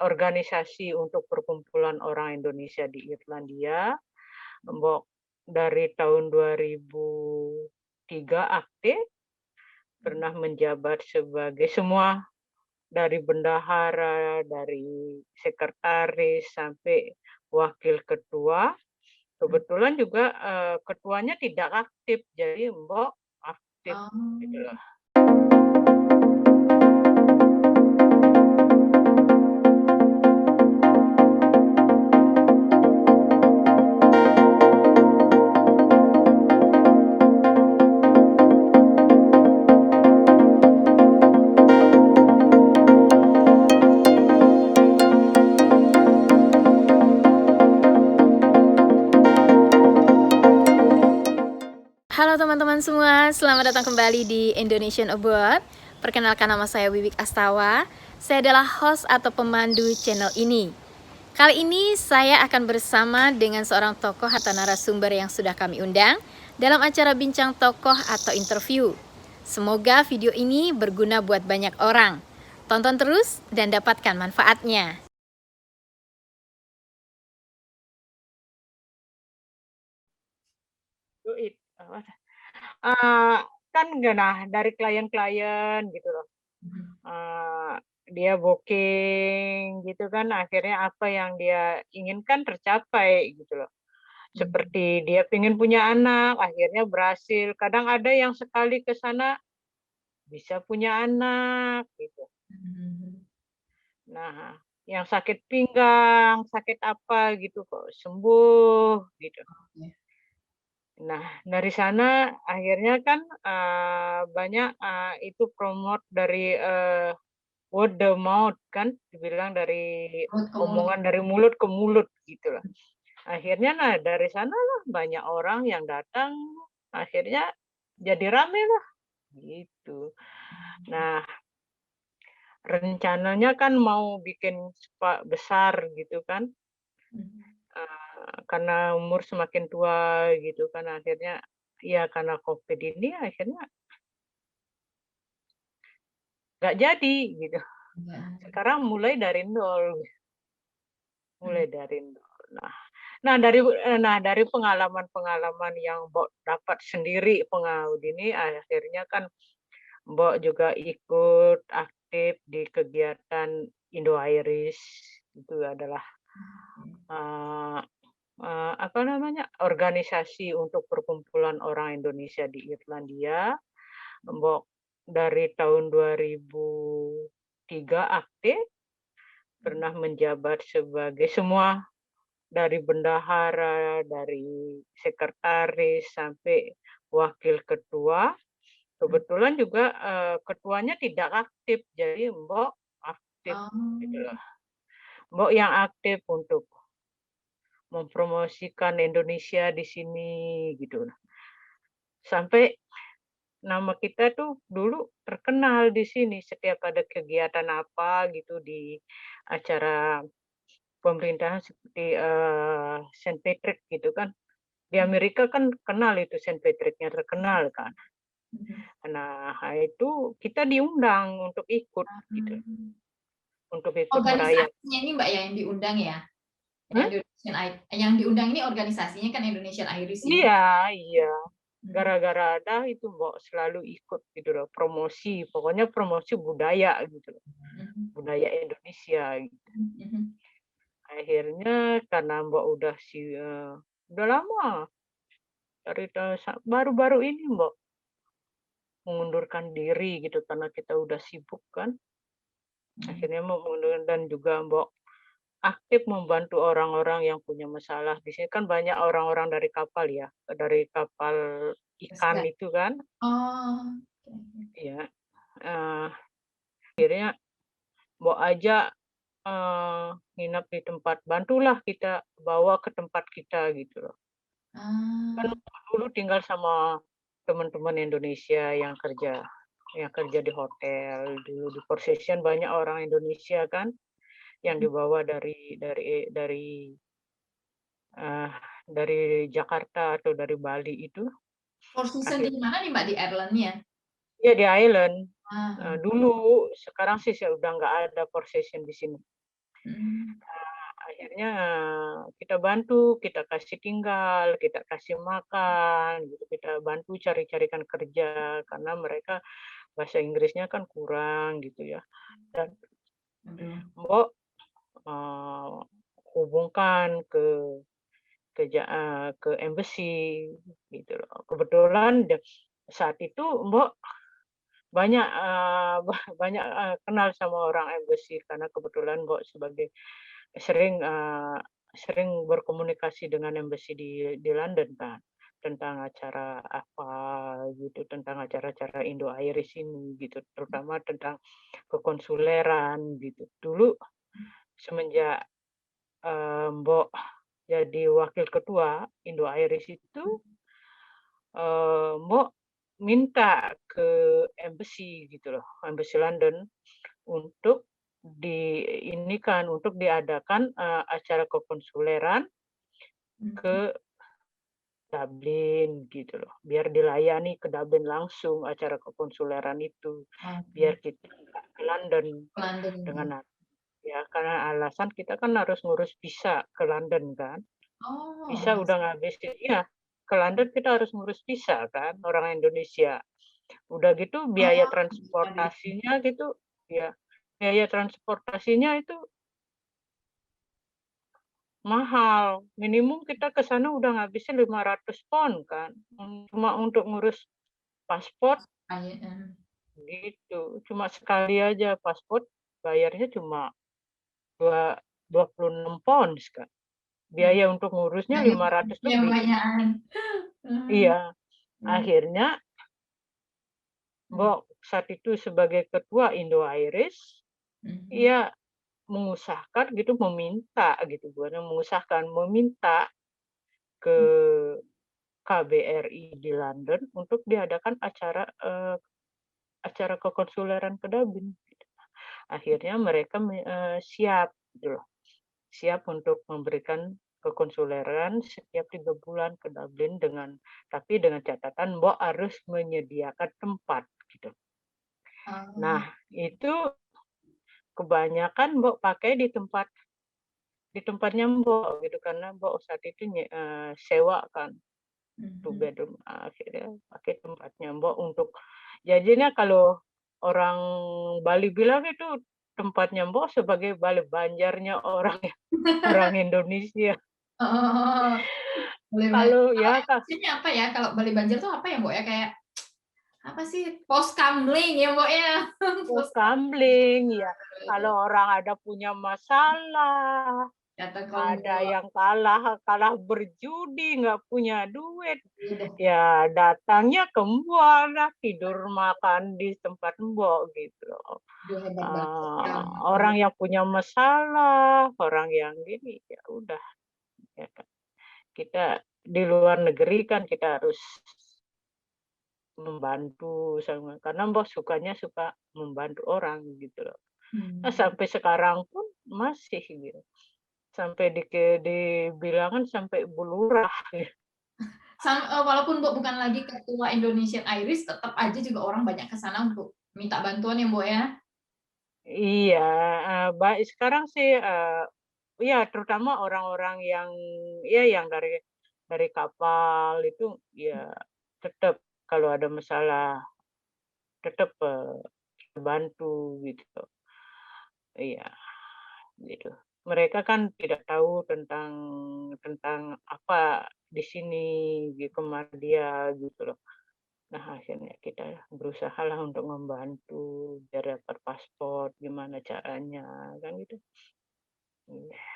organisasi untuk perkumpulan orang Indonesia di Irlandia. Mbok dari tahun 2003 aktif, pernah menjabat sebagai semua dari bendahara, dari sekretaris, sampai wakil ketua. Kebetulan juga, ketuanya tidak aktif, jadi Mbok aktif, gitu Oh. loh. Halo teman-teman semua, selamat datang kembali di Indonesian Abroad. Perkenalkan, nama saya Wiwik Astawa. Saya adalah host atau pemandu channel ini. Kali ini saya akan bersama dengan seorang tokoh atau narasumber yang sudah kami undang dalam acara bincang tokoh atau interview. Semoga video ini berguna buat banyak orang. Tonton terus dan dapatkan manfaatnya. Kan dari klien-klien gitu loh, eee, dia booking gitu kan, akhirnya apa yang dia inginkan tercapai gitu loh. Seperti dia pengen punya anak, akhirnya berhasil. Kadang ada yang sekali ke sana bisa punya anak gitu. Nah, yang sakit pinggang, sakit apa gitu kok sembuh gitu. Oke. Nah, dari sana akhirnya kan, banyak, itu promote dari, word of mouth kan, dibilang dari Mulut ke mulut. omongan dari mulut ke mulut gitu loh. Akhirnya nah dari sanalah banyak orang yang datang, akhirnya jadi rame lah, gitu. Nah, rencananya kan mau bikin spa besar gitu kan, karena umur semakin tua gitu kan, akhirnya ya karena Covid ini akhirnya nggak jadi gitu. Iya. Sekarang mulai dari nol, mulai Mhm. dari nol. Nah dari pengalaman-pengalaman yang Mbok dapat sendiri pengalaman ini akhirnya kan Mbok juga ikut aktif di kegiatan Indo-Irish, itu adalah, eee apa namanya, organisasi untuk perkumpulan orang Indonesia di Irlandia. Mbok dari tahun 2003 aktif, pernah menjabat sebagai semua dari bendahara, dari sekretaris, sampai wakil ketua. Kebetulan juga, ketuanya tidak aktif, jadi Mbok aktif, gitu Oh. loh. Mbok yang aktif untuk mempromosikan Indonesia di sini, gitu. Sampai nama kita tuh dulu terkenal di sini, setiap ada kegiatan apa gitu di acara pemerintahan seperti, Saint Patrick gitu kan. Di Amerika kan kenal itu Saint Patrick-nya, terkenal kan. Mhm. Nah, itu kita diundang untuk ikut gitu, Mmm. untuk ikut merayakan. Organisasinya ini Mbak ya yang diundang ya? Hah? Yang diundang ini organisasinya kan Indonesian Irish ini? Iya, iya. Mhm. Gara-gara ada itu Mbok selalu ikut gitu loh, promosi, pokoknya promosi budaya gitu loh, Mhm. budaya Indonesia gitu. Mhm. Akhirnya karena Mbak udah lama, dari baru-baru ini Mbak mengundurkan diri gitu karena kita udah sibuk kan. Mhm. Akhirnya mau mengundurkan dan juga Mbak aktif membantu orang-orang yang punya masalah. Di sini kan banyak orang-orang dari kapal ya, dari kapal ikan Pesiar? itu kan, Oh, oke oke. ya. Akhirnya Mbak ajak, nginep di tempat, bantulah kita bawa ke tempat kita gitu loh. Kan Ah. dulu tinggal sama teman-teman Indonesia yang kerja di hotel. Dulu di Four Seasons banyak orang Indonesia kan yang Mhm. dibawa eee, dari Jakarta atau dari Bali itu. Four Seasons di Akhirnya mana nih Mbak, di Ireland-nya? ya di island, Ah, dulu, sekarang sih udah nggak ada Four Seasons di sini. Hmm. Akhirnya kita bantu, kita kasih tinggal, kita kasih makan, gitu. Kita bantu cari-carikan kerja karena mereka bahasa Inggrisnya kan kurang gitu ya. Dan Aduh. Mbok hubungkan ke embassy gitu loh. Kebetulan saat itu Mbok banyak banyak kenal sama orang embassy karena kebetulan Mbok sebagai sering sering berkomunikasi dengan embassy di London kan, tentang acara apa gitu, tentang acara-acara Indo-Irish ini gitu, terutama tentang kekonsuleran gitu. Dulu semenjak, Mbok jadi wakil ketua Indo-Irish itu, Mbok minta ke embassy gitu loh, embassy London untuk untuk diadakan, acara kekonsuleran Hmm. ke Dublin gitu loh, biar dilayani ke Dublin langsung acara kekonsuleran itu, Oke. biar kita nggak ke London London. dengan ya karena alasan kita kan harus ngurus visa ke London kan, Oh, visa udah ngabisin iya, ke London kita harus ngurus visa kan, orang Indonesia. Udah gitu biaya oh, aduh. transportasinya gitu ya, biaya transportasinya itu mahal, minimum kita ke sana udah ngabisin 500 pound kan, cuma untuk ngurus paspor gitu, cuma sekali aja paspor bayarnya cuma dua 26 pounds Kak, Hmm. biaya untuk ngurusnya Banyak 500 yang lebih. banyakan. Hmm. Iya, Hmm. akhirnya Hmm. Mbok saat itu sebagai ketua Indo-Irish, Hmm. ia mengusahakan gitu, meminta gitu, bukannya mengusahakan, meminta ke KBRI di London untuk diadakan acara kekonsuleran ke Dublin. Akhirnya mereka siap gitu loh, siap untuk memberikan kekonsuleran setiap 3 bulan ke Dublin tapi dengan catatan Mbok harus menyediakan tempat gitu. Oh. Nah, itu kebanyakan Mbok pakai di tempatnya Mbok gitu, karena Mbok saat itu sewa kan 2 Mhm. bedroom, akhirnya pakai tempatnya Mbok untuk jadinya kalau orang Bali bilang itu tempatnya Mbok sebagai Bale Banjarnya orang Indonesia. Oh, boleh Kalau kalau ya Kak, maksudnya apa ya, kalau Bali Banjar tuh apa ya, Mbok, ya? Kayak apa sih, pos kamling ya, Mbok, ya? pos Pos kamling ya, kalau orang ada punya masalah, datang ke ada Mbok. yang kalah kalah berjudi, nggak punya duit, Iya dah. ya datangnya ke Mbok lah, tidur makan di tempat Mbok gitu loh. Aduh, hebat banget kamu. Orang yang punya masalah, orang yang gini, ya udah ya kan. Kita di luar negeri kan kita harus membantu karena Mbok suka membantu orang gitu loh. Nah, Hmm. sampai sekarang pun masih gitu. Sampai dibilangan sampai bulurah. Walaupun Mbok bukan lagi ketua Indonesian Irish, tetap aja juga orang banyak ke sana untuk minta bantuan ya, Mbok, ya? Iya, baik sekarang sih, iya terutama orang-orang yang ya yang dari kapal itu ya tetap kalau ada masalah tetap, bantu gitu. Iya, gitu. Mereka kan tidak tahu tentang tentang apa di sini, di Muhammadiyah gitu loh. Nah, akhirnya kita berusahalah untuk membantu biar dapat paspor, gimana caranya, kan gitu. Iya.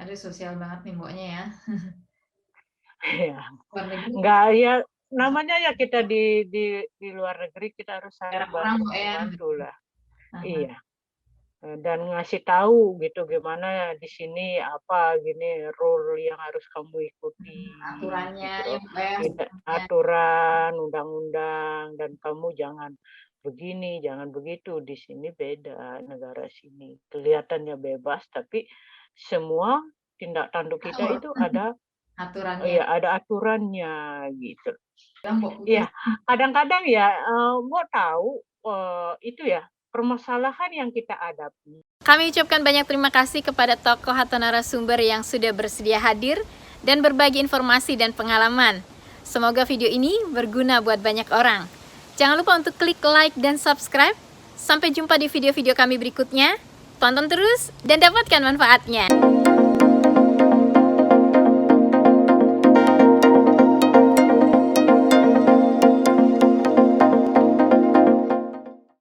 Aduh, sosial banget nih Mboknya ya. Iya. Luar negeri Enggak, ya namanya ya kita di luar negeri kita harus saling jarang orang, Mbok, ya. bantu-membantu lah. Heeh. Iya. Dan ngasih tahu gitu gimana di sini apa gini rule yang harus kamu ikuti Aturannya gitu ya, loh. Mbok, ya, Tidak hukumnya. aturan, undang-undang dan kamu jangan begini, jangan begitu. Di sini beda negara sini. Kelihatannya bebas tapi semua tindak tanduk kita Atur itu ada aturannya. ya ada aturannya gitu. Yang Mbok putus. Iya, kadang-kadang ya, Mbok tahu, itu ya permasalahan yang kita hadapi. Kami ucapkan banyak terima kasih kepada tokoh atau narasumber yang sudah bersedia hadir dan berbagi informasi dan pengalaman. Semoga video ini berguna buat banyak orang. Jangan lupa untuk klik like dan subscribe. Sampai jumpa di video-video kami berikutnya. Tonton terus dan dapatkan manfaatnya.